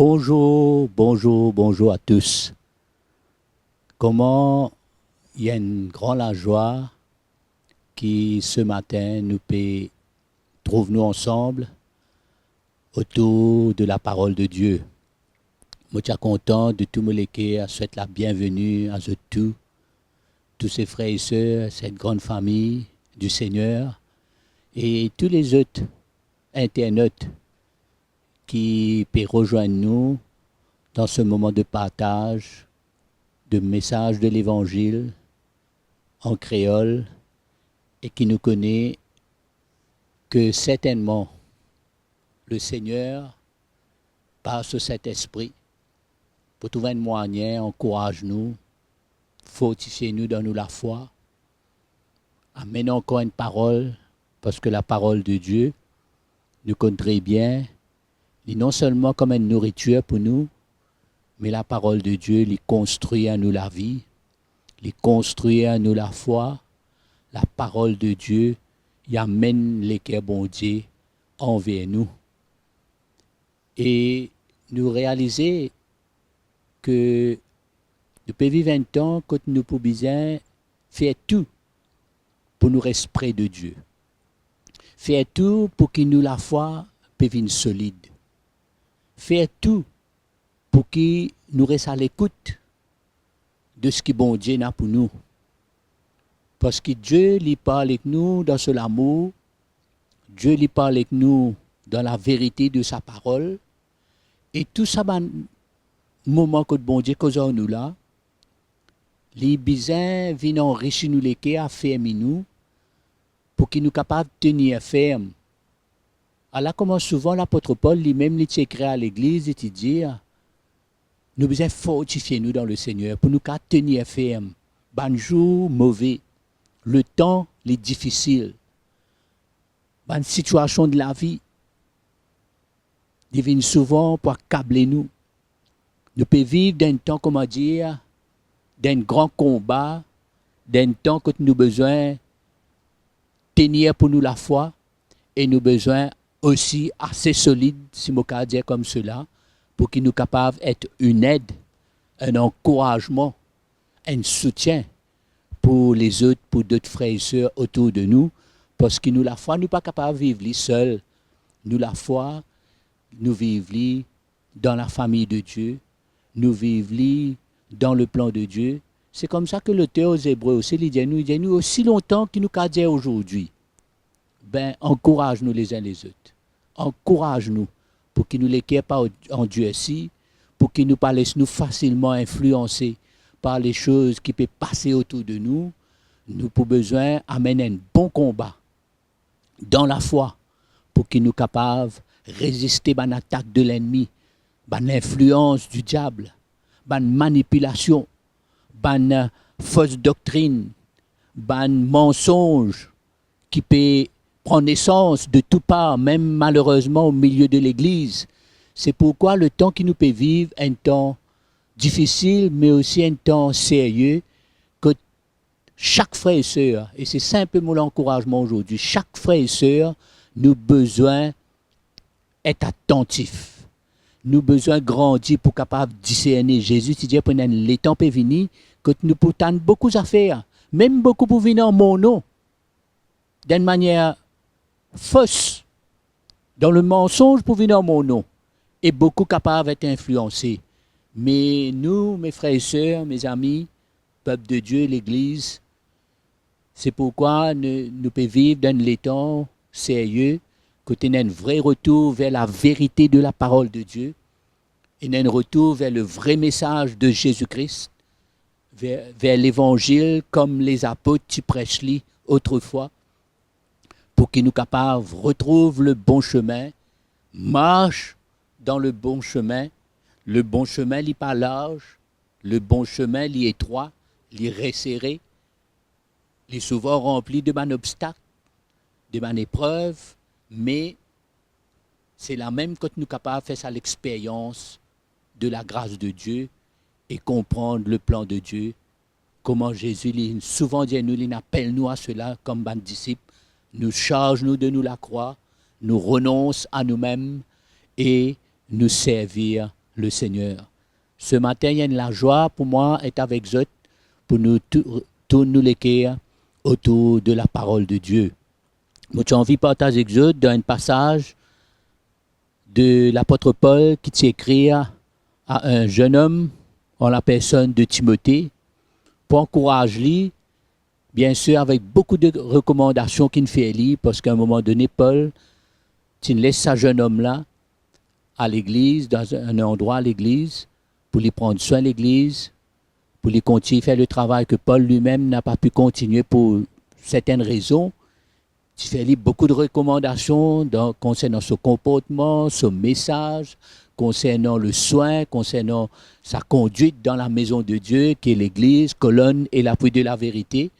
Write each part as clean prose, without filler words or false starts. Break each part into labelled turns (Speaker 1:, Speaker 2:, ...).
Speaker 1: Bonjour, bonjour, bonjour à tous. Comment il y a une grande joie qui ce matin nous peut trouve nous ensemble autour de la parole de Dieu. Moi, je suis content de tout me léguer, à souhaiter la bienvenue à tous ces frères et sœurs, cette grande famille du Seigneur et tous les autres internautes qui peuvent rejoindre nous dans ce moment de partage, de message de l'Évangile en créole et qui nous connaît que certainement le Seigneur, par ce Saint-Esprit, pour trouver un moyen, encourage-nous, fortifie-nous, donne-nous la foi, amène encore une parole, parce que la parole de Dieu, nous connaît très bien, est non seulement comme une nourriture pour nous, mais la parole de Dieu, il construit à nous la vie, il construit à nous la foi, la parole de Dieu, il amène les cœurs bon Dieu envers nous. Et nous réaliser que nous pouvons vivre un temps que nous pouvons bien faire tout pour nous rester près de Dieu. Faire tout pour que nous la foi puisse être solide. Faire tout pour que nous restions à l'écoute de ce que bon Dieu a pour nous. Parce que Dieu lui parle avec nous dans son amour, Dieu lui parle avec nous dans la vérité de sa parole, et tout ça, moment que bon Dieu cause nous là, les besoins viennent enrichir nous les cœurs, affermir nous, pour qu'ils nous capables de tenir ferme. Alors, comment souvent l'apôtre Paul lui-même écrit à l'église et dit, nous besoin fortifier nous dans le Seigneur pour nous tenir ferme. Ban jour mauvais, le temps est difficile, ban situation de la vie, viennent souvent pour accabler nous. Nous pouvons vivre d'un temps, comment dire, d'un grand combat, d'un temps que nous avons besoin de tenir pour nous la foi et nous avons besoin aussi assez solide, si je peux dire comme cela, pour que nous soyons capables d'être une aide, un encouragement, un soutien pour les autres, pour d'autres frères et sœurs autour de nous, parce que nous, la foi, nous ne sommes pas capables de vivre seuls. Nous, la foi, nous vivons dans la famille de Dieu, nous vivons dans le plan de Dieu. C'est comme ça que l'auteur aux Hébreux aussi, il dit nous aussi longtemps qu'il nous a dit aujourd'hui. Ben, encourage-nous les uns les autres. Encourage-nous pour qu'il nous les quitte pas en Dieu aussi, pour qu'il nous pas laisse nous facilement influencer par les choses qui peuvent passer autour de nous. Nous avons besoin d'amener un bon combat dans la foi pour qu'il nous capables de résister à l'attaque de l'ennemi, à l'influence du diable, à la manipulation, à la fausse doctrine, à la mensonge qui peut prendre naissance de toutes parts, même malheureusement au milieu de l'Église. C'est pourquoi le temps qui nous peut vivre, un temps difficile, mais aussi un temps sérieux, que chaque frère et sœur, et c'est simplement l'encouragement aujourd'hui, chaque frère et sœur, nous avons besoin d'être attentifs. Nous avons besoin de grandir pour capable de discerner. Jésus dit pendant les temps peuvent venir que nous pouvons beaucoup à faire, même beaucoup pour venir en mon nom, d'une manière fausse, dans le mensonge pour venir en mon nom, et beaucoup capables d'être influencés. Mais nous, mes frères et sœurs, mes amis, peuple de Dieu, l'Église, c'est pourquoi nous pouvons vivre dans les temps sérieux, que nous avons un vrai retour vers la vérité de la parole de Dieu, et un retour vers le vrai message de Jésus-Christ, vers l'Évangile, comme les apôtres qui prêchent autrefois, pour qu'ils nous capables de retrouver le bon chemin, marche dans le bon chemin. Le bon chemin n'est pas large, le bon chemin est étroit, est resserré, est souvent rempli de man obstacles, de man épreuves, mais c'est la même que nous sommes capables de faire ça l'expérience de la grâce de Dieu et comprendre le plan de Dieu. Comment Jésus souvent dit nous, il appelle nous à cela comme ban disciples, nous charge nous de nous la croix, nous renonce à nous-mêmes et nous servir le Seigneur. Ce matin, il y a la joie pour moi d'être avec vous pour nous tourner les cœurs autour de la parole de Dieu. Moi, j'ai envie de partager avec vous dans un passage de l'apôtre Paul qui s'écrit à un jeune homme en la personne de Timothée pour encourager lui, bien sûr avec beaucoup de recommandations qu'il fait lui, parce qu'à un moment donné, Paul, il laisse ce jeune homme-là à l'église, dans un endroit à l'église, pour lui prendre soin de l'église, pour lui continuer à faire le travail que Paul lui-même n'a pas pu continuer pour certaines raisons. Il fait lui beaucoup de recommandations concernant son comportement, son message, concernant le soin, concernant sa conduite dans la maison de Dieu, qui est l'église, colonne et l'appui de la vérité.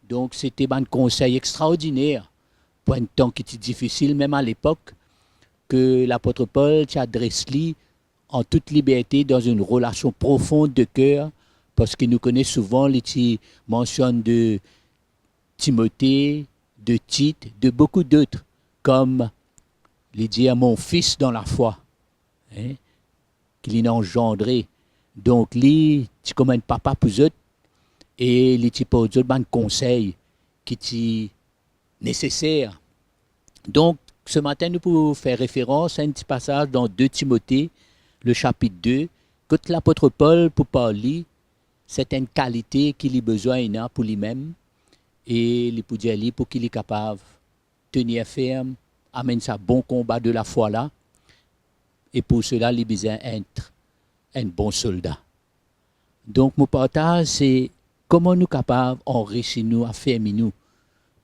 Speaker 1: Donc, c'était un conseil extraordinaire pour un temps qui était difficile, même à l'époque, que l'apôtre Paul s'adresse-lui en toute liberté dans une relation profonde de cœur, parce qu'il nous connaît souvent, il mentionne de Timothée, de Tite, de beaucoup d'autres, comme il dit à mon fils dans la foi, hein, qu'il a engendré. Donc, lui, tu comme un papa pour eux, et il te pose un conseil qui est nécessaire. Donc, ce matin, nous pouvons faire référence à un petit passage dans 2 Timothée, le chapitre 2, que l'apôtre Paul, pour parler, certaines qualités qu'il a besoin pour lui-même, et il peut dire pour qu'il est capable de tenir ferme, amène sa bon combat de la foi là, et pour cela, il a besoin d'être un bon soldat. Donc, mon partage, c'est comment nous sommes capables d'enrichir nous, affermir nous,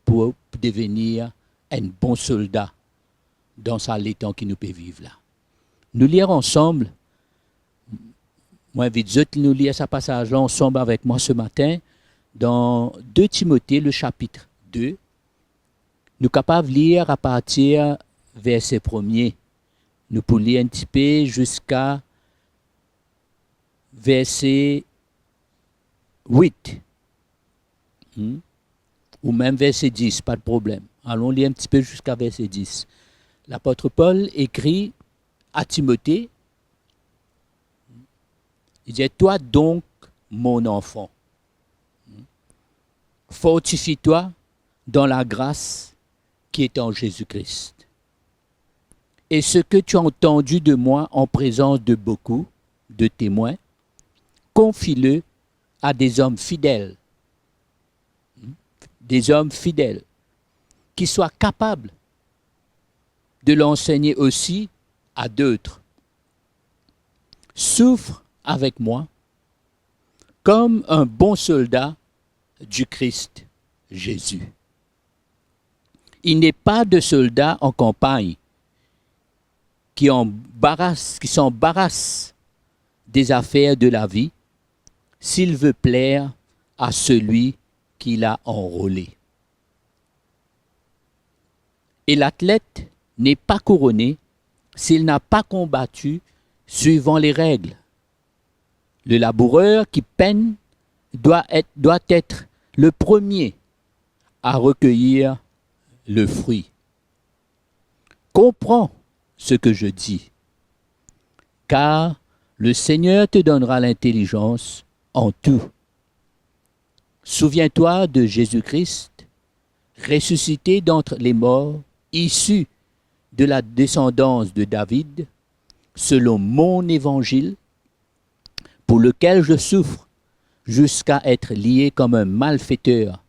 Speaker 1: pour devenir un bon soldat dans les temps qui nous peut vivre là. Nous lirons ensemble, moi invite nous lire ce passage-là ensemble avec moi ce matin, dans 2 Timothée, le chapitre 2. Nous sommes capables de lire à partir verset 1er. Nous pouvons lire un petit peu jusqu'à verset 8. Ou même verset 10, pas de problème. Allons lire un petit peu jusqu'à verset 10. L'apôtre Paul écrit à Timothée, il dit, toi donc, mon enfant, fortifie-toi dans la grâce qui est en Jésus-Christ. Et ce que tu as entendu de moi en présence de beaucoup de témoins, confie-le à des hommes fidèles, qui soient capables de l'enseigner aussi à d'autres. Souffre avec moi comme un bon soldat du Christ Jésus. Il n'est pas de soldat en campagne qui s'embarrasse des affaires de la vie s'il veut plaire à celui qui l'a enrôlé. Et l'athlète n'est pas couronné s'il n'a pas combattu suivant les règles. Le laboureur qui peine doit être le premier à recueillir le fruit. Comprends ce que je dis, car le Seigneur te donnera l'intelligence en tout. Souviens-toi de Jésus-Christ, ressuscité d'entre les morts, issu de la descendance de David, selon mon évangile, pour lequel je souffre jusqu'à être lié comme un malfaiteur.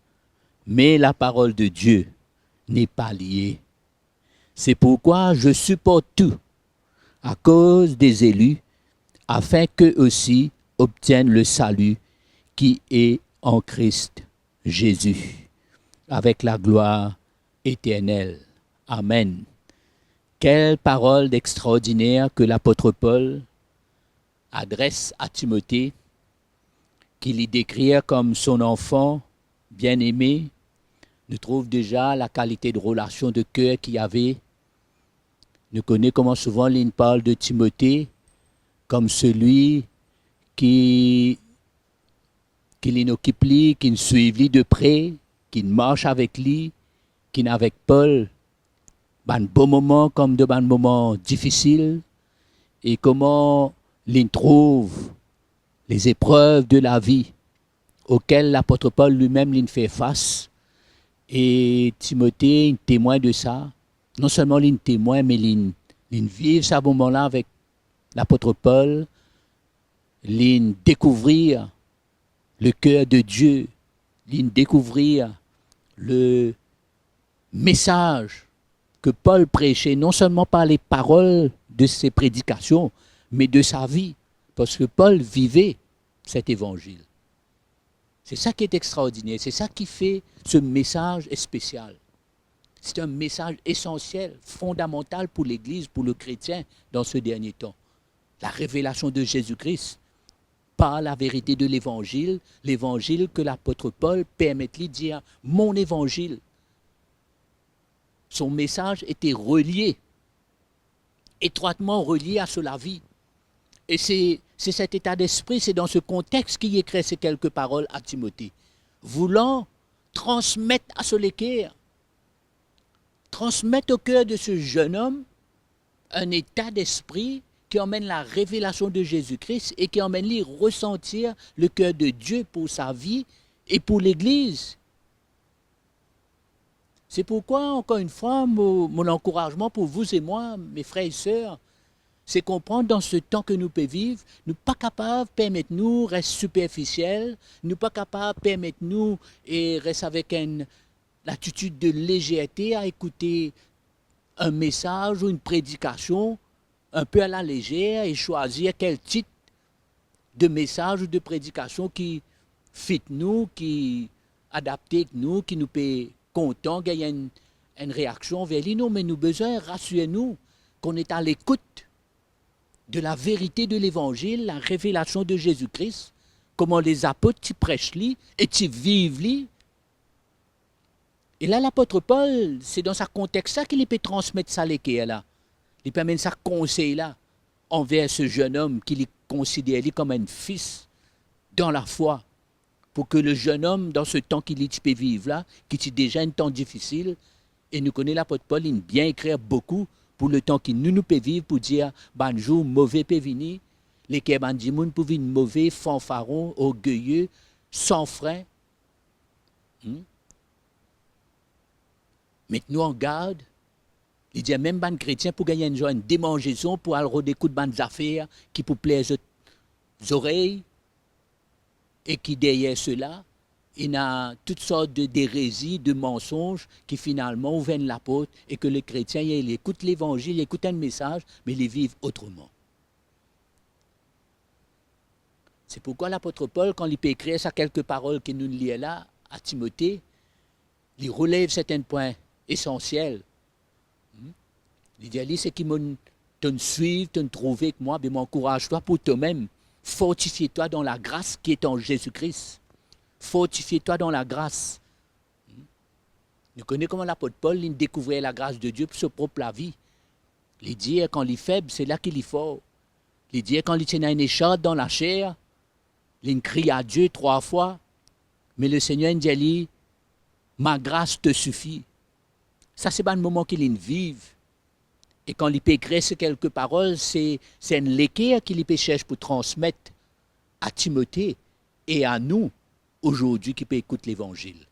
Speaker 1: Mais la parole de Dieu n'est pas liée. C'est pourquoi je supporte tout à cause des élus, afin qu'eux aussi obtiennent le salut qui est en Christ Jésus, avec la gloire éternelle. Amen. Quelle parole extraordinaire que l'apôtre Paul adresse à Timothée, qu'il y décrit comme son enfant bien-aimé. Nous trouve déjà la qualité de relation de cœur qu'il y avait. Nous connaissons comment souvent il parle de Timothée comme celui qui l'occupe lui, qui suit lui de près, qui marche avec lui, qui est avec Paul, dans de bons moments comme de bons moments difficiles, et comment l'on trouve les épreuves de la vie auxquelles l'apôtre Paul lui-même l'en fait face. Et Timothée est témoin de ça. Non seulement l'in témoin, mais l'in vivre ce moment-là avec l'apôtre Paul, l'in découvrir le cœur de Dieu, l'in découvrir le message que Paul prêchait, non seulement par les paroles de ses prédications, mais de sa vie, parce que Paul vivait cet évangile. C'est ça qui est extraordinaire, c'est ça qui fait ce message spécial. C'est un message essentiel, fondamental pour l'Église, pour le chrétien dans ce dernier temps. La révélation de Jésus-Christ par la vérité de l'Évangile, l'Évangile que l'apôtre Paul permet de dire, mon Évangile. Son message était relié, étroitement relié à la vie. Et c'est cet état d'esprit, c'est dans ce contexte qu'il écrit ces quelques paroles à Timothée, voulant transmettre à ce l'équerre, transmettre au cœur de ce jeune homme un état d'esprit qui emmène la révélation de Jésus-Christ et qui emmène lui ressentir le cœur de Dieu pour sa vie et pour l'Église. C'est pourquoi, encore une fois, mon encouragement pour vous et moi, mes frères et sœurs, c'est comprendre dans ce temps que nous pouvons vivre, nous pas capables de permettre nous rester superficiels, nous pas capables de permettre nous et rester avec une l'attitude de légèreté à écouter un message ou une prédication un peu à la légère et choisir quel titre de message ou de prédication qui fit nous, qui adapté nous, qui nous peut content, gagner une réaction vers lui. Non, mais nous besoin rassurer nous qu'on est à l'écoute de la vérité de l'Évangile, la révélation de Jésus-Christ, comment les apôtres t'y prêchent li et t'y vivent li. Et là, l'apôtre Paul, c'est dans ce contexte-là qu'il peut transmettre ça là. Il peut mettre ça conseil-là envers ce jeune homme qu'il considère comme un fils dans la foi, pour que le jeune homme, dans ce temps qu'il peut vivre là, qui est déjà un temps difficile, et nous connaissons l'apôtre Paul, il bien écrire beaucoup pour le temps qu'il nous peut vivre, pour dire, ban jour, mauvais peut venir, les kebandimoun pour venir mauvais, fanfaron, orgueilleux, sans frein. Mettez-nous en garde. Il dit même ban chrétien pour gagner une démangeaison, pour aller des coups de bandes affaires qui pour plaire aux oreilles, et qui derrière cela, il y a toutes sortes d'hérésies, de mensonges qui finalement viennent l'apôtre et que le chrétien il écoute l'évangile, il écoute un message, mais il les vivent autrement. C'est pourquoi l'apôtre Paul, quand il peut écrire ça quelques paroles que nous lisons là, à Timothée, il relève certains points essentiels. Il dit, c'est qui te suivent, te trouver avec moi, mais m'encourage-toi pour toi-même. Fortifie-toi dans la grâce qui est en Jésus-Christ. Fortifie-toi dans la grâce. Nous connaissons comment l'apôtre Paul il découvrait la grâce de Dieu pour sa propre vie. Il dit, quand il est faible, c'est là qu'il est fort. Il dit, quand il tient une écharpe dans la chair, il crie à Dieu 3 fois, mais le Seigneur dit, ma grâce te suffit. Ça, c'est pas un moment qu'il vive. Et quand il peut écrire ces quelques paroles, c'est un l'équerre qu'il peut chercher pour transmettre à Timothée et à nous, aujourd'hui, qui peut écouter l'Évangile.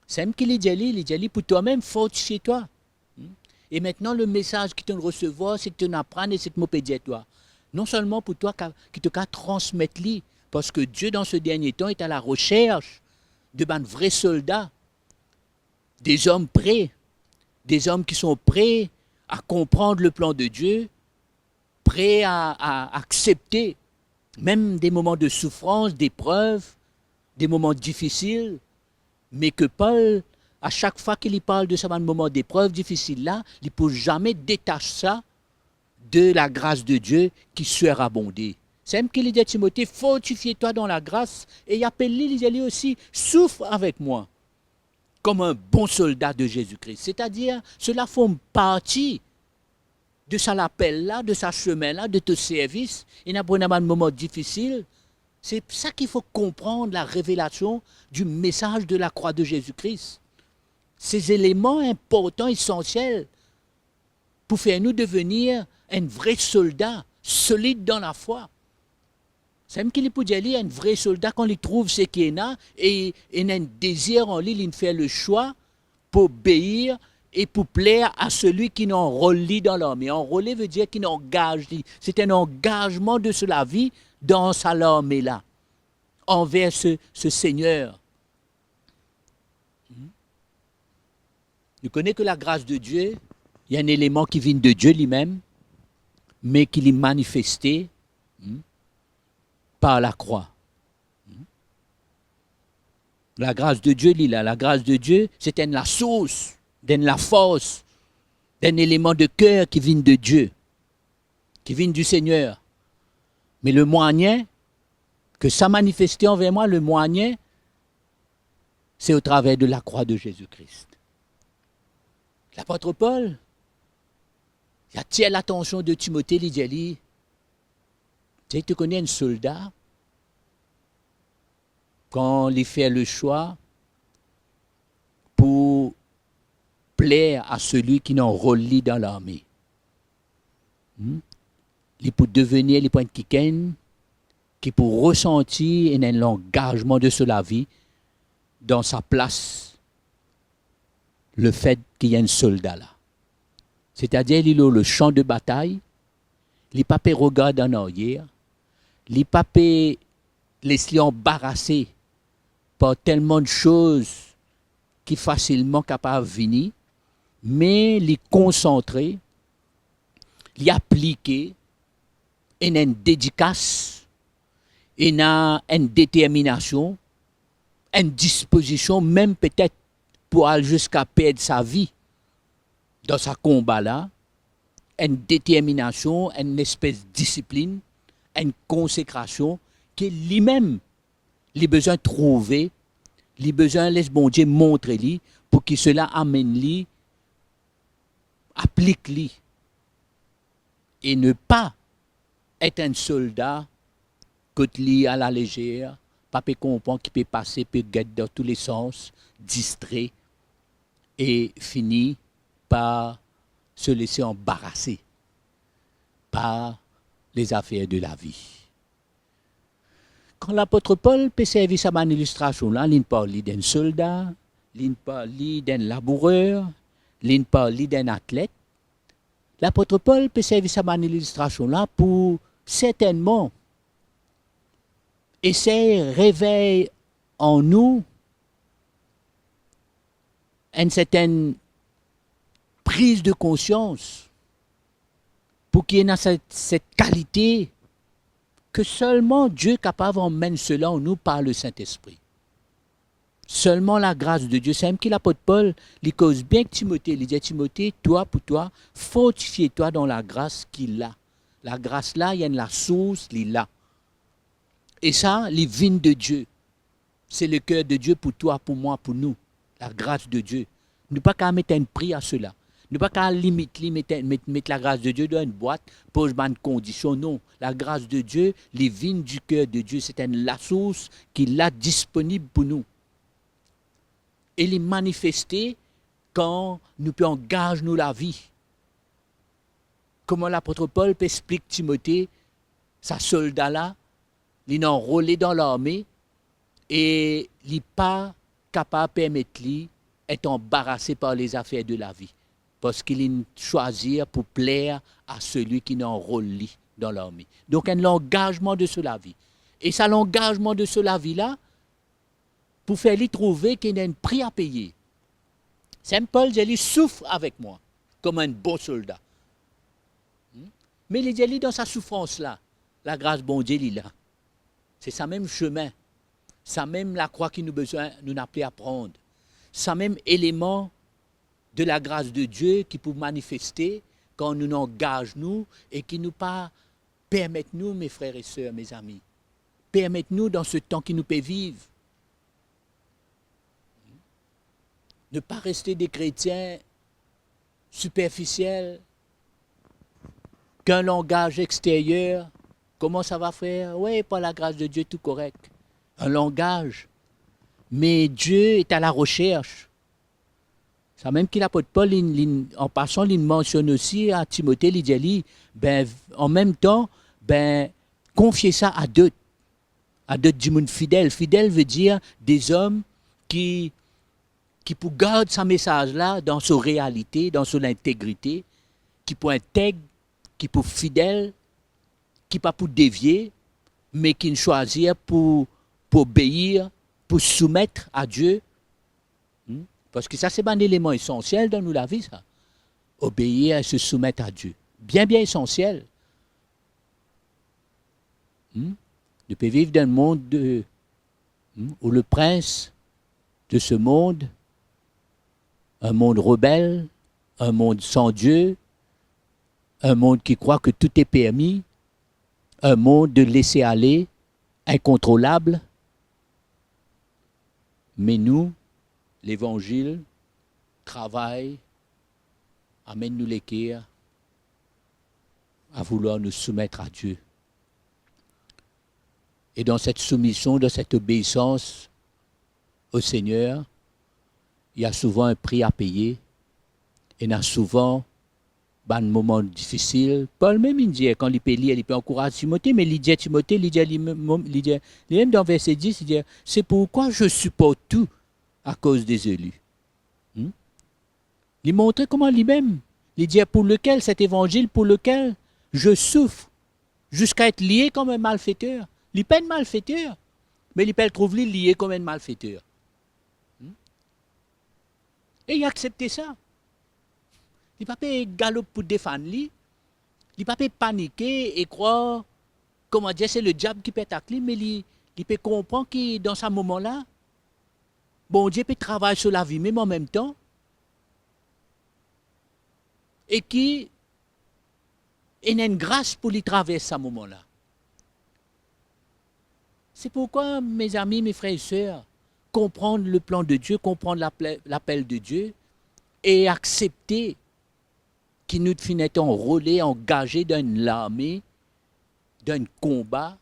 Speaker 1: C'est même qu'il dit, pour toi-même, fortifie-toi. Et maintenant, le message qui te recevoir, c'est que tu n'apprennes et c'est que tu dire toi. Non seulement pour toi, qui te transmettre lui, parce que Dieu, dans ce dernier temps, est à la recherche de vrais soldats, des hommes prêts, des hommes qui sont prêts à comprendre le plan de Dieu, prêts à accepter même des moments de souffrance, d'épreuves, des moments difficiles, mais que Paul, à chaque fois qu'il parle de ce moment d'épreuve difficile-là, il ne peut jamais détacher ça de la grâce de Dieu qui surabondait. C'est même qu'il dit à Timothée, fortifie-toi dans la grâce, et il appelle lui, il dit aussi, souffre avec moi, comme un bon soldat de Jésus-Christ. C'est-à-dire, cela forme partie de sa appel-là, de sa chemin-là, de ton service. Il n'y a pas un moment difficile. C'est ça qu'il faut comprendre, la révélation du message de la croix de Jésus-Christ. Ces éléments importants, essentiels, pour faire nous devenir un vrai soldat solide dans la foi. C'est même qu'il peut dire un vrai soldat quand il trouve ce qu'il y a et il a un désir en lui, il fait le choix pour obéir et pour plaire à celui qui n'enrôle dans l'armée. Enrôler veut dire qu'il engage. C'est un engagement de la vie dans sa armée là, envers ce Seigneur. Nous connaissons que la grâce de Dieu, il y a un élément qui vient de Dieu lui-même, mais qui est manifesté par la croix. La grâce de Dieu, la grâce de Dieu, c'est la source, la force, d'un élément de cœur qui vient de Dieu, qui vient du Seigneur. Mais le moyen que ça manifesté envers moi, le moyen, c'est au travers de la croix de Jésus-Christ. L'apôtre Paul, il attire l'attention de Timothée, il dit, tu connais un soldat, quand il fait le choix pour plaire à celui qui n'enrôle dans l'armée. Il peut devenir, il peut être quelqu'un qui peut ressentir un engagement de la vie dans sa place, le fait qu'il y ait un soldat là. C'est-à-dire, il a le champ de bataille, il n'a pas pu regarder en arrière, il n'a pas pu laisser embarrasser par tellement de choses qui facilement capables de venir, mais il est concentré, il est appliqué, il a une dédicace, il a une détermination, une disposition, même peut-être pour aller jusqu'à perdre sa vie dans ce combat-là, une détermination, une espèce de discipline, une consécration que lui-même, il a besoin de trouver, il a besoin de laisser bon Dieu montrer lui pour que cela amène lui, applique lui. Et ne pas être un soldat que lui à la légère, pas peut comprendre qui peut passer, peut guetter dans tous les sens, distrait et finir par se laisser embarrasser par les affaires de la vie. Quand l'apôtre Paul peut servir sa bonne illustration là, il parle d'un soldat, il parle d'un laboureur, il parle d'un athlète. L'apôtre Paul peut servir sa bonne illustration là pour certainement essayer de réveiller en nous une certaine prise de conscience pour qu'il y ait cette qualité que seulement Dieu est capable d'emmener cela en nous par le Saint-Esprit. Seulement la grâce de Dieu. C'est même que l'apôtre Paul, il cause bien que Timothée, il dit Timothée, toi, pour toi, fortifie-toi dans la grâce qu'il a. La grâce là, il y a la source, il a. Et ça, les vignes de Dieu. C'est le cœur de Dieu pour toi, pour moi, pour nous. La grâce de Dieu. Nous ne pas qu'à mettre un prix à cela. Nous ne pas qu'à limiter, mettre la grâce de Dieu dans une boîte pour une condition. Non. La grâce de Dieu, les vignes du cœur de Dieu, c'est la source qu'il a disponible pour nous. Et les manifester quand nous pouvons engager nous la vie. Comment l'apôtre Paul explique Timothée, sa soldat là, il est enrôlé dans l'armée et il n'est pas capable de permettre lui d'être embarrassé par les affaires de la vie. Parce qu'il est choisi pour plaire à celui qui est enrôlé dans l'armée. Donc, un engagement de cela vie. Et ça, l'engagement de cela vie-là, pour faire lui trouver qu'il y a un prix à payer. Saint Paul, il souffre avec moi, comme un bon soldat. Mais il dit dans sa souffrance-là, la grâce bon Dieu, il est là. C'est ça même chemin. Ça même la croix qui nous besoin, nous appelons à prendre. Ça même élément de la grâce de Dieu qui peut manifester quand nous engage nous et qui nous pas permettent nous, mes frères et sœurs, mes amis, permettent nous dans ce temps qui nous peut vivre. Ne pas rester des chrétiens superficiels, qu'un langage extérieur. Comment ça va faire? Oui, par la grâce de Dieu, tout correct. Un langage. Mais Dieu est à la recherche. Ça même qu'il l'apôtre Paul, en passant, il mentionne aussi à Timothée, il dit, ben, en même temps, ben, confier ça à d'autres du monde fidèles. Fidèle veut dire des hommes qui pour garder ce message-là dans sa réalité, dans son intégrité, qui pour intègre, qui pour fidèle, qui pas pour dévier, mais qui choisir pour obéir, pour soumettre à Dieu. Parce que ça, c'est un élément essentiel dans nous la vie, ça. Obéir et se soumettre à Dieu. Bien, bien essentiel. De peut vivre dans un monde où le prince de ce monde, un monde rebelle, un monde sans Dieu, un monde qui croit que tout est permis, un monde de laisser aller, incontrôlable. Mais nous, l'Évangile, travaille, amène-nous l'équerre à vouloir nous soumettre à Dieu. Et dans cette soumission, dans cette obéissance au Seigneur, il y a souvent un prix à payer. Et il y a souvent un moment difficile. Paul même il dit, quand il peut lire, il peut encourager Timothée, mais il dit à Timothée, il dit même dans verset 10, il dit, c'est pourquoi je supporte tout à cause des élus. Il montre comment lui-même, il dit pour lequel, cet évangile pour lequel je souffre, jusqu'à être lié comme un malfaiteur. Il n'est pas un malfaiteur, mais il peut trouve lui lié comme un malfaiteur. Et il a accepté ça. Il ne peut pas galoper pour défendre lui. Il ne peut pas paniquer et croire, comment dire, c'est le diable qui peut attaquer, mais il peut comprendre que dans ce moment-là, bon Dieu peut travailler sur la vie, même en même temps, et qui il a une grâce pour lui traverser ce moment-là. C'est pourquoi, mes amis, mes frères et sœurs, comprendre le plan de Dieu, comprendre l'appel de Dieu et accepter qu'il nous finit enrôlés, engagés dans une armée, dans un combat.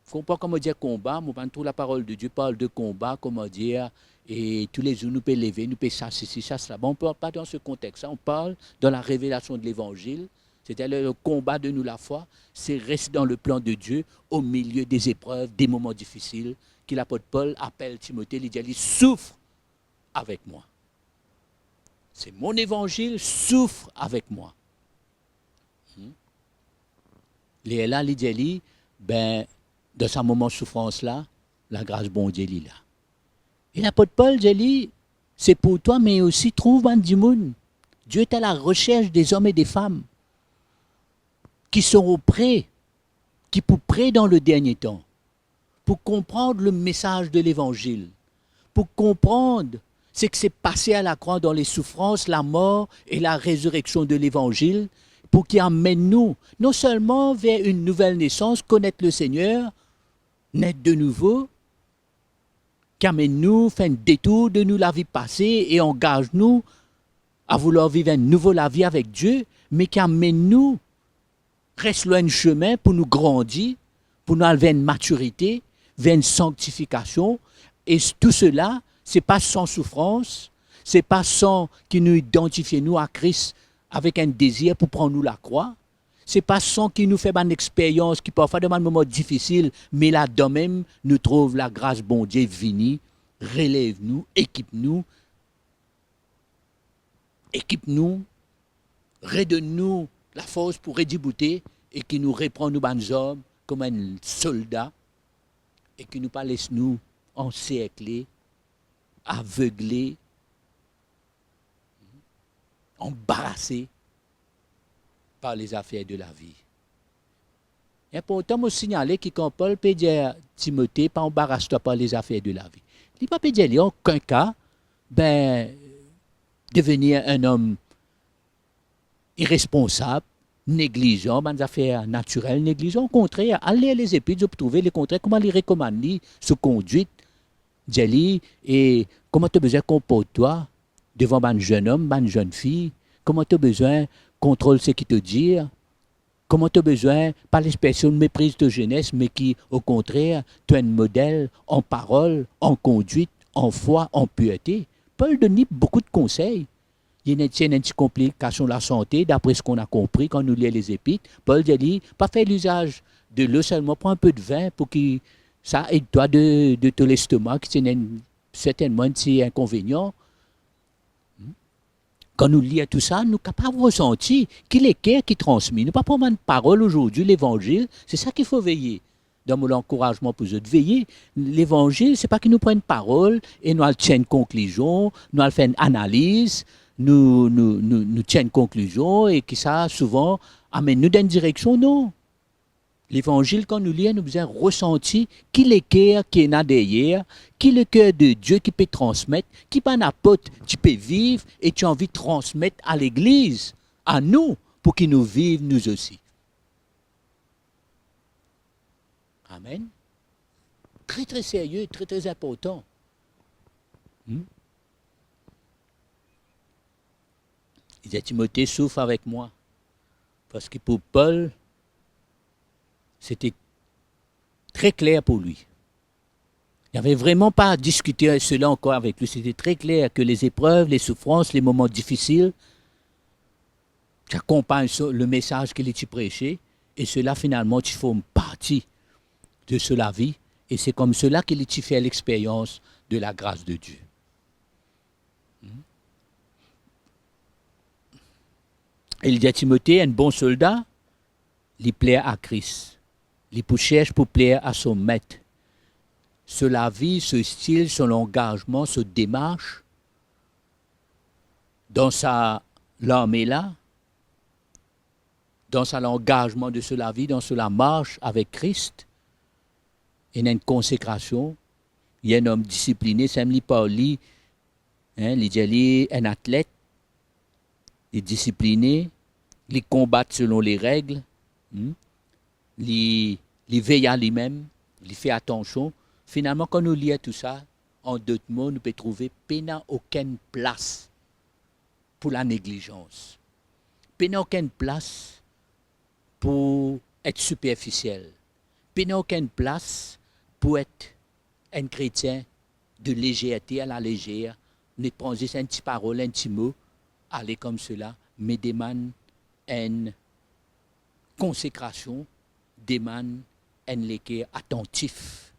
Speaker 1: Je ne comprends pas comment dire combat, mais quand la parole de Dieu parle de combat, comment dire, et tous les jours nous pouvons lever, nous pouvons chasser ci, chasser là. Bon, on ne parle pas dans ce contexte-là, on parle dans la révélation de l'Évangile, c'est-à-dire le combat de nous la foi, c'est rester dans le plan de Dieu au milieu des épreuves, des moments difficiles, que l'apôtre Paul appelle Timothée, il dit, il souffre avec moi. C'est mon évangile, souffre avec moi. Et là, il dit, ben, dans ce moment de souffrance-là, la grâce bon Dieu est là. Et l'apôtre Paul dit, c'est pour toi, mais aussi trouve un du monde. Dieu est à la recherche des hommes et des femmes qui seront prêts, qui pour prêts dans le dernier temps, pour comprendre le message de l'évangile, pour comprendre ce qui s'est passé à la croix dans les souffrances, la mort et la résurrection de l'évangile, pour qu'il amène nous, non seulement vers une nouvelle naissance, connaître le Seigneur, naître de nouveau, qui amène nous, fait un détour de nous la vie passée et engage nous à vouloir vivre un nouveau la vie avec Dieu, mais qui amène nous, reste loin un chemin pour nous grandir, pour nous aller vers une maturité, vers une sanctification, et tout cela, ce n'est pas sans souffrance, ce n'est pas sans qui nous identifie nous à Christ avec un désir pour prendre nous la croix, ce n'est pas sans qui nous fait une expérience qui parfois demande un moment difficile, mais là-dedans même, nous trouve la grâce bon Dieu venir, relève-nous, équipe-nous, redonne-nous la force pour redibouter et qui nous reprend nous bonnes hommes comme un soldat et qui nous pas laisse nous encercler, aveugler, embarrassés par les affaires de la vie. Et pourtant, je signaler que quand Paul peut dire à Timothée, pas embarrasse-toi par les affaires de la vie. Il ne peut pas dire en aucun cas, devenir un homme irresponsable, négligent, dans les affaires naturelles, négligent. Au contraire, aller les épîtres, vous trouver les contraires, comment les recommander, se conduite, Jelly, et comment tu as besoin de comporter-toi devant un jeune homme, une jeune fille, comment tu as besoin de contrôler ce qu'il te dit, comment tu as besoin, pas l'expression de méprise de jeunesse, mais qui, au contraire, tu es un modèle en parole, en conduite, en foi, en pureté, Paul donne beaucoup de conseils. Il y a une complication de la santé, d'après ce qu'on a compris quand nous lisons les épîtres. Paul dit, pas faire l'usage de l'eau seulement, prends un peu de vin pour que ça aide toi de ton estomac, qui est certainement un petit inconvénient. Quand nous lisons tout ça, nous sommes capables de ressentir qu'il est cœur qui transmet. Nous ne pas prendre une parole aujourd'hui, l'évangile, c'est ça qu'il faut veiller. Dans mon encouragement pour eux de veiller, l'évangile, ce n'est pas qu'il nous prenne parole et nous allons une conclusion, nous allons faire une analyse, nous tiens une conclusion et qui ça souvent amène nous dans une direction, non. L'évangile, quand nous lisons, nous devons ressentir qu'il est cœur qui est là derrière, qu'il est le cœur de Dieu qui peut transmettre, qui pas n'importe, tu peux vivre et tu as envie de transmettre à l'Église, à nous, pour qu'ils nous vivent nous aussi. Amen. Très très sérieux, très très important. Il dit, Timothée, souffre avec moi. Parce que pour Paul, c'était très clair pour lui. Il n'y avait vraiment pas à discuter cela encore avec lui. C'était très clair que les épreuves, les souffrances, les moments difficiles, tu accompagnes le message qu'il est prêché et cela finalement, tu formes partie de cela vie. Et c'est comme cela qu'il est fait l'expérience de la grâce de Dieu. Il dit à Timothée, un bon soldat, il plaît à Christ. Il cherche pour plaire à son maître. Cela vie, ce style, son engagement, ce démarche dans sa l'armée-là, dans son engagement de cela vie, dans cela marche avec Christ, il y a une consécration, il y a un homme discipliné, c'est lui pas lui, il dit un athlète, il est discipliné, il combat selon les règles, il veille à lui-même, il fait attention. Finalement, quand nous lisons tout ça, en d'autres mots, nous pouvons trouver peine aucune place pour la négligence. Peine aucune place pour être superficiel. Peine aucune place pour être un chrétien de légèreté à la légère. Ne prendre juste une petite parole, un petit mot, aller comme cela, mais demande une consécration, demande un équerre attentif.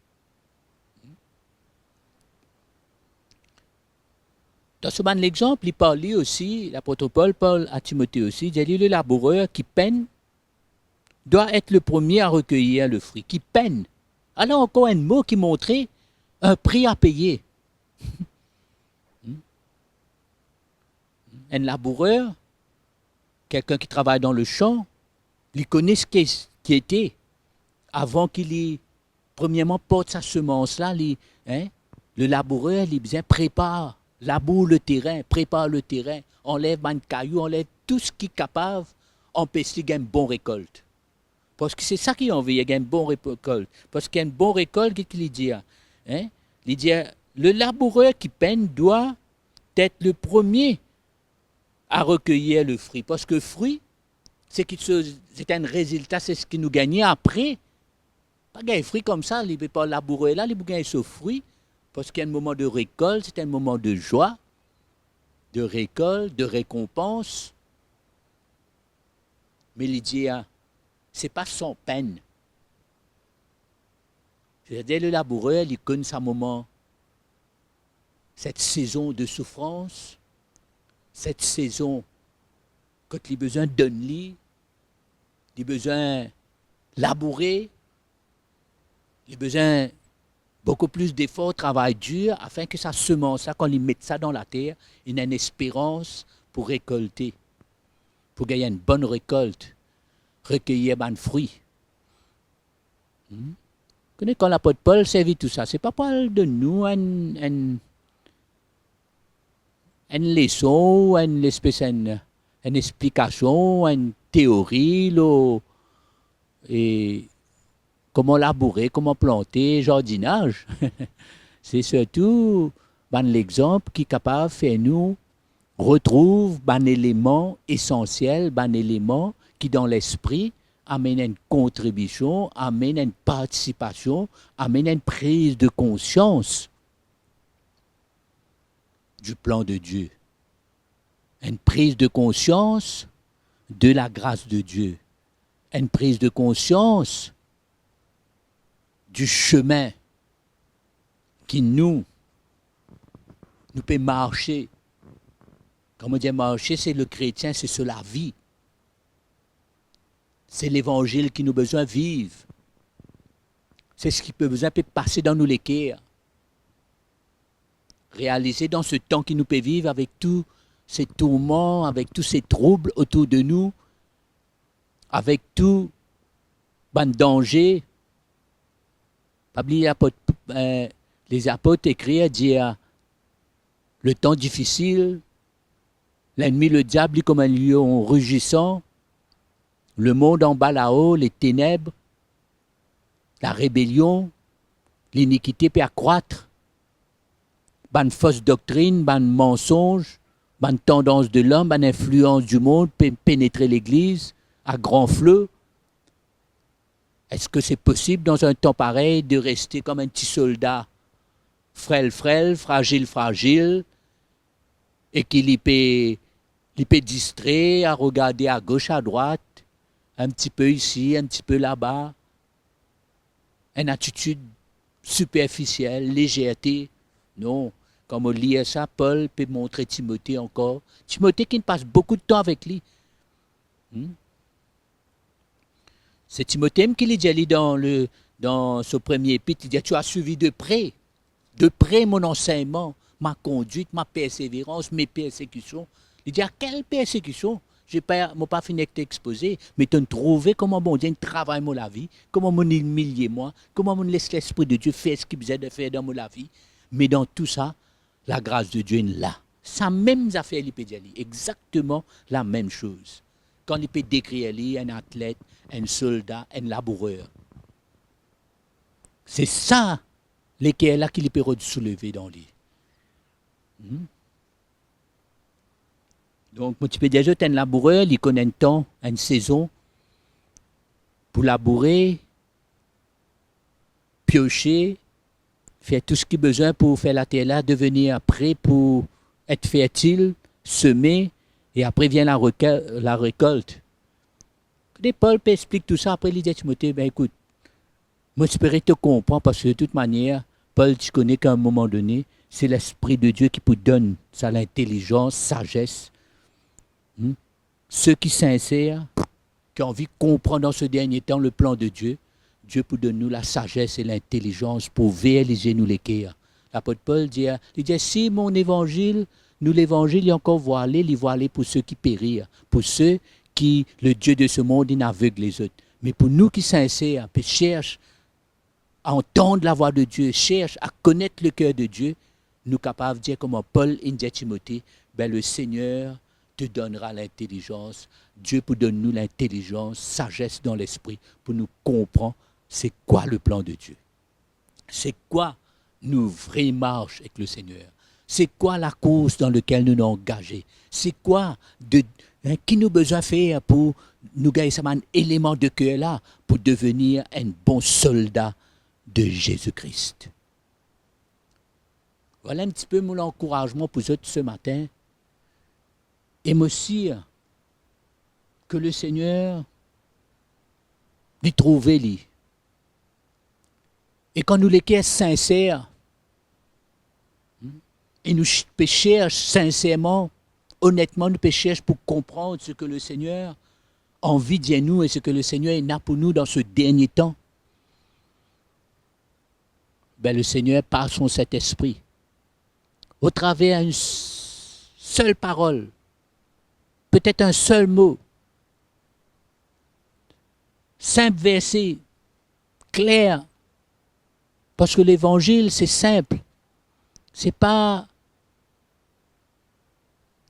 Speaker 1: Dans ce bon exemple, il parle aussi, l'apôtre Paul parle à Timothée aussi, il dit le laboureur qui peine doit être le premier à recueillir le fruit, qui peine. Alors encore un mot qui montrait un prix à payer. Un laboureur, quelqu'un qui travaille dans le champ, il connaît ce qui était avant qu'il y, premièrement, porte sa semence-là. Le laboureur, il bien prépare. Laboure le terrain, prépare le terrain, enlève un caillou, enlève tout ce qui est capable, empêche qu'il y ait une bonne récolte. Parce que c'est ça qui en veut, il y a une bonne récolte. Parce qu'il y a une bonne récolte, qu'est-ce qu'il dit? Il dit, le laboureur qui peine doit être le premier à recueillir le fruit. Parce que le fruit, c'est un résultat, c'est ce qui nous gagne après. Pas gagner fruit comme ça, il ne peut pas labourer là, il peut gagner ce fruit. Parce qu'il y a un moment de récolte, c'est un moment de joie, de récolte, de récompense. Mais il dit, ce n'est pas sans peine. C'est-à-dire, le laboureur, il connaît sa moment, cette saison de souffrance, cette saison, quand il a besoin de donner, il a besoin de labourer, il a besoin beaucoup plus d'efforts, travail dur, afin que sa semence, quand il met ça dans la terre, il a une espérance pour récolter, pour gagner une bonne récolte, recueillir un fruit. Quand l'apôtre Paul servit tout ça, c'est pas Paul de nous une leçon, une espèce une explication, une théorie, et comment labourer, comment planter, jardinage. C'est surtout l'exemple qui est capable de faire nous retrouver un élément essentiel, un élément qui dans l'esprit amène une contribution, amène une participation, amène une prise de conscience. du plan de Dieu. Une prise de conscience de la grâce de Dieu. Une prise de conscience du chemin qui nous peut marcher. Comme on dit marcher, c'est le chrétien, c'est sur la vie. C'est l'évangile qui nous besoin vivre. C'est ce qui peut besoin peut passer dans nous les cœurs. Réaliser dans ce temps qui nous peut vivre avec tous ces tourments, avec tous ces troubles autour de nous, avec tout ben danger. Pas oublier les apôtres écrivent, dire le temps difficile, l'ennemi, le diable, comme un lion rugissant, le monde en bas là-haut, les ténèbres, la rébellion, l'iniquité peut accroître, ban fausse doctrine, ban mensonge, ban tendance de l'homme, ban influence du monde peut pénétrer l'Église à grand flot. Est-ce que c'est possible dans un temps pareil de rester comme un petit soldat, frêle, fragile, et qu'il peut distrait à regarder à gauche, à droite, un petit peu ici, un petit peu là-bas, une attitude superficielle, légèreté? Non. Comme on lit ça, Paul peut montrer Timothée encore. Timothée qui passe beaucoup de temps avec lui. C'est Timothée qui dit dans ce premier épître, il dit, tu as suivi de près mon enseignement, ma conduite, ma persévérance, mes persécutions. Il dit, à quelle persécution? Je n'ai pas fini de t'exposer, mais tu as trouvé comment bon Dieu travaille mon la vie, comment mon humilier moi, comment mon laisse l'Esprit de Dieu faire ce qu'il besoin de faire dans mon la vie. Mais dans tout ça, la grâce de Dieu est là. Ça même affaire l'ipédiali, exactement la même chose. Quand il peut décrire un athlète, un soldat, un laboureur. C'est ça, lesquels là qu'il peut soulever dans lui. Donc, tu peux déjà être un laboureur, il connaît un temps, une saison, pour labourer, piocher, faire tout ce qu'il a besoin pour faire la terre là, devenir prêt pour être fertile, semer, et après vient la récolte. Quand Paul explique tout ça, après il dit à Timothée, ben écoute, moi j'espère te comprendre parce que de toute manière, Paul, tu connais qu'à un moment donné, c'est l'Esprit de Dieu qui vous donne ça, l'intelligence, sagesse. Ceux qui s'insèrent, qui ont envie de comprendre dans ce dernier temps le plan de Dieu, Dieu peut donner nous la sagesse et l'intelligence pour réaliser nous les cœurs. L'apôtre Paul dit, si mon évangile, nous l'évangile, il est encore voilé, il est voilé pour ceux qui périrent, pour ceux qui, le Dieu de ce monde, il aveugle les autres. Mais pour nous qui s'insèrent, qui cherchent à entendre la voix de Dieu, cherchent à connaître le cœur de Dieu, nous capables de dire comme Paul dit à Timothée, ben le Seigneur te donnera l'intelligence. Dieu peut donner nous l'intelligence, sagesse dans l'esprit pour nous comprendre c'est quoi le plan de Dieu. C'est quoi nos vraies marches avec le Seigneur. C'est quoi la course dans laquelle nous nous engagés. C'est quoi qui nous besoin faire pour nous gagner un élément de cœur là pour devenir un bon soldat de Jésus-Christ. Voilà un petit peu mon encouragement pour vous ce matin. Et aussi que le Seigneur lui trouve lui. Et quand nous les sommes sincères, et nous cherchons sincèrement, honnêtement, nous cherchons pour comprendre ce que le Seigneur a envie de nous et ce que le Seigneur a pour nous dans ce dernier temps, ben le Seigneur, par son Saint-Esprit, au travers d'une seule parole, peut-être un seul mot, simple verset, clair, parce que l'évangile, c'est simple. Ce n'est pas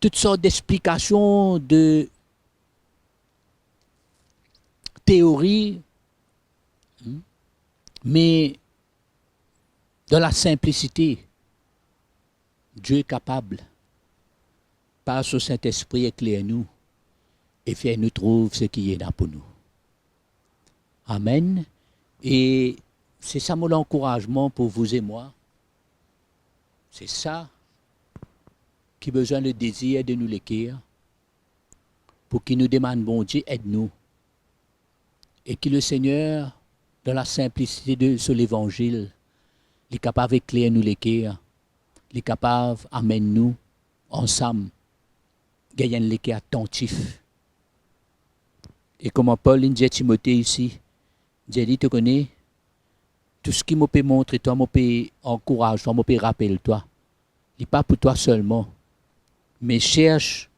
Speaker 1: toutes sortes d'explications, de théories, mais dans la simplicité, Dieu est capable, par son Saint-Esprit, éclaire nous et faire nous trouver ce qui est là pour nous. Amen. Et c'est ça mon encouragement pour vous et moi. C'est ça qui besoin le désir de nous l'écrire, pour qu'il nous demande, bon Dieu, aide-nous. Et que le Seigneur, dans la simplicité de l'évangile, est capable d'éclairer nous l'écrire, est capable d'amener nous ensemble, gagner l'écrire attentif. Et comme Paul dit à Timothée ici, j'ai dit, tu connais, tout ce qui m'a peut montrer, toi, m'a peut encourager, toi, m'a peut rappeler, toi. Il n'est pas pour toi seulement, mais cherche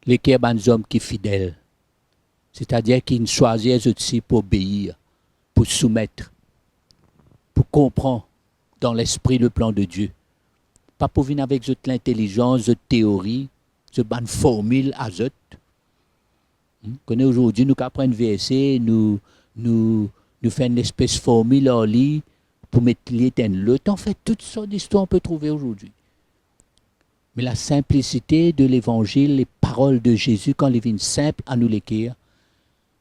Speaker 1: les hommes qui sont fidèles. C'est-à-dire qu'ils choisissent aussi pour obéir, pour soumettre, pour comprendre dans l'esprit le plan de Dieu. Pas pour venir avec l'intelligence, de théorie, de bonne formule à eux. Connais aujourd'hui, nous apprenons verset, nous faisons une espèce de formule en lit pour mettre l'éternel. Le temps fait toutes sortes d'histoires on peut trouver aujourd'hui. Mais la simplicité de l'évangile, les paroles de Jésus, quand ils viennent simples à nous l'écrire,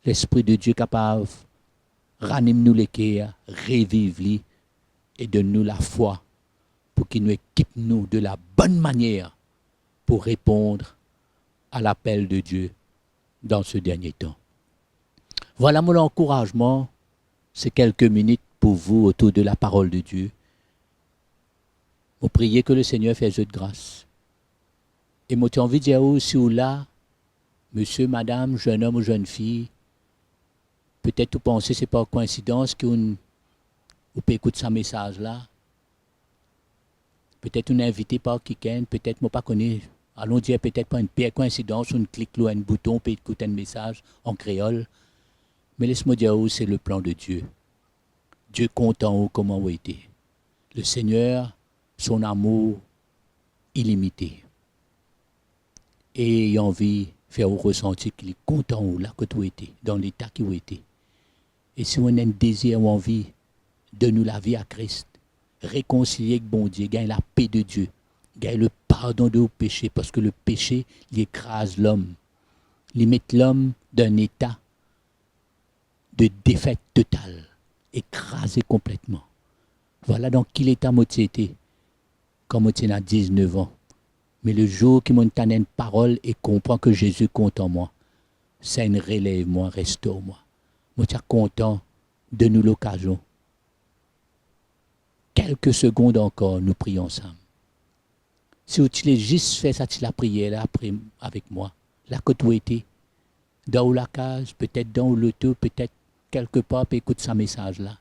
Speaker 1: l'Esprit de Dieu est capable de ranimer nous l'écrire, revivre et donne-nous la foi pour qu'il nous équipe nous de la bonne manière pour répondre à l'appel de Dieu dans ce dernier temps. Voilà mon encouragement, ces quelques minutes pour vous autour de la parole de Dieu. Vous priez que le Seigneur fasse de grâce. Et moi, j'ai envie de dire aussi là, monsieur, madame, jeune homme ou jeune fille, peut-être vous pensez que ce n'est pas coïncidence que vous pouvez écouter ce message-là. Peut-être vous invité par quelqu'un, peut-être moi pas connais. Allons dire peut-être pas une pire coïncidence, on clique là un bouton, on peut écouter un message en créole. Mais laisse-moi dire où c'est le plan de Dieu. Dieu compte en haut comment vous été. Le Seigneur, son amour illimité. Et il a envie de faire ressentir qu'il est content où là que tu étais, dans l'état qui vous était. Et si on a un désir ou envie de nous la vie à Christ, réconcilier avec bon Dieu, gagner la paix de Dieu, gagner le pardon de vos péchés, parce que le péché, il écrase l'homme. Il met l'homme d'un état de défaite totale, écrasé complètement. Voilà dans quel état moi été quand moi à 19 ans. Mais le jour qui m'a entendu une parole et comprend que Jésus compte en moi, c'est une relève moi, restaure moi. Moi suis content de nous l'occasion. Quelques secondes encore, nous prions ensemble. Si vous avez juste fait ça, la prière là, après avec moi, là que tu étais, dans la case, peut-être dans l'auto, peut-être quelque part, puis écoute ce message-là.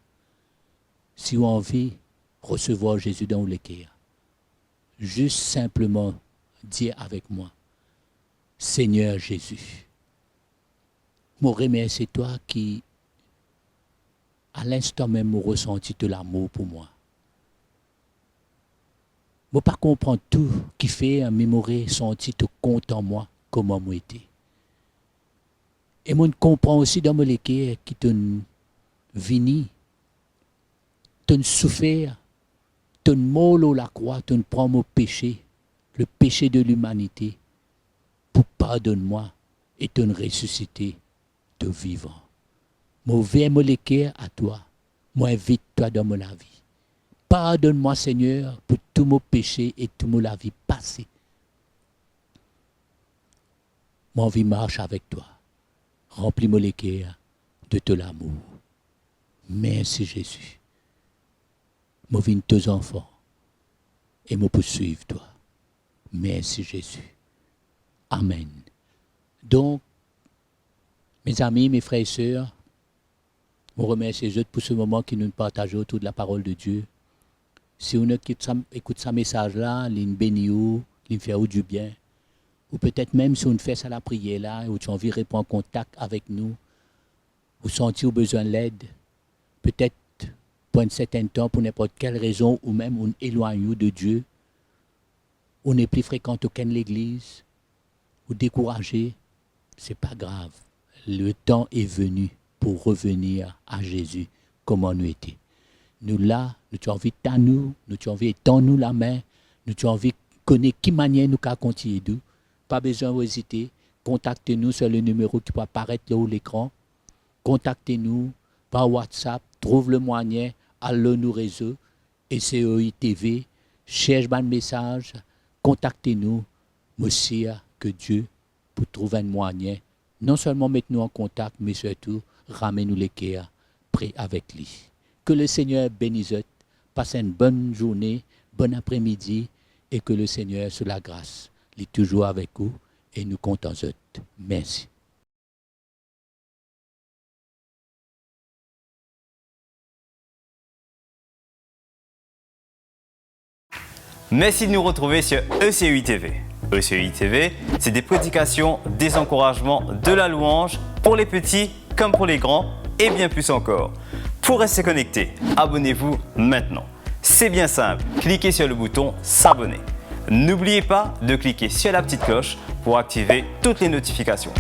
Speaker 1: Si vous avez envie de recevoir Jésus dans le cœur, juste simplement dire avec moi, Seigneur Jésus, je remercie toi qui, à l'instant même, me ressenti de l'amour pour moi. Je ne peux pas comprendre tout qui fait un mémorer senti tout compte en moi, comment moi été. Et moi, je comprends aussi dans mon cœur qui te vini, te souffert, te mort la croix, te prend mon péché, le péché de l'humanité, pour pardonner-moi et te ressusciter de vivant. Moi, vers mon cœur à toi, moi, invite-toi dans mon vie. Pardonne-moi, Seigneur, pour tous mes péchés et toute ma vie passée. Mon vie marche avec toi. Remplis-moi les cœurs de ton amour. Merci, Jésus. Moi, viens tes enfants et me poursuivre, toi. Merci, Jésus. Amen. Donc, mes amis, mes frères et sœurs, je remercie les autres pour ce moment qui nous partagent autour de la parole de Dieu. Si on écoute ce message-là, il nous bénit, il nous fait du bien. Ou peut-être même si on fait ça la prière là, ou tu as envie de répondre en contact avec nous, ou sentir au besoin de l'aide, peut-être pour un certain temps, pour n'importe quelle raison, ou même on éloigne de Dieu, on n'est plus fréquent aucune l'église, ou découragé, c'est pas grave. Le temps est venu pour revenir à Jésus comme on nous était. Nous là, nous avons envie de nous avons envie de tendre nous la main, nous avons envie de connaître qui manière nous qu'à continuer d'où. Pas besoin d'hésiter. Contactez-nous sur le numéro qui peut apparaître là où l'écran. Contactez-nous par WhatsApp. Trouve le moyen. Allons nous réseau. SCOI TV. Cherche un message. Contactez-nous. aussi que Dieu pour trouver un moyen, non seulement mettre nous en contact, mais surtout ramener nous les cœurs prêts avec lui. Que le Seigneur bénisse, passe une bonne journée, bon après-midi, et que le Seigneur, sur la grâce, est toujours avec vous et nous comptons. Merci.
Speaker 2: Merci de nous retrouver sur ECUI TV. ECUI TV, c'est des prédications, des encouragements, de la louange pour les petits comme pour les grands et bien plus encore. Pour rester connecté, abonnez-vous maintenant. C'est bien simple, cliquez sur le bouton s'abonner. N'oubliez pas de cliquer sur la petite cloche pour activer toutes les notifications.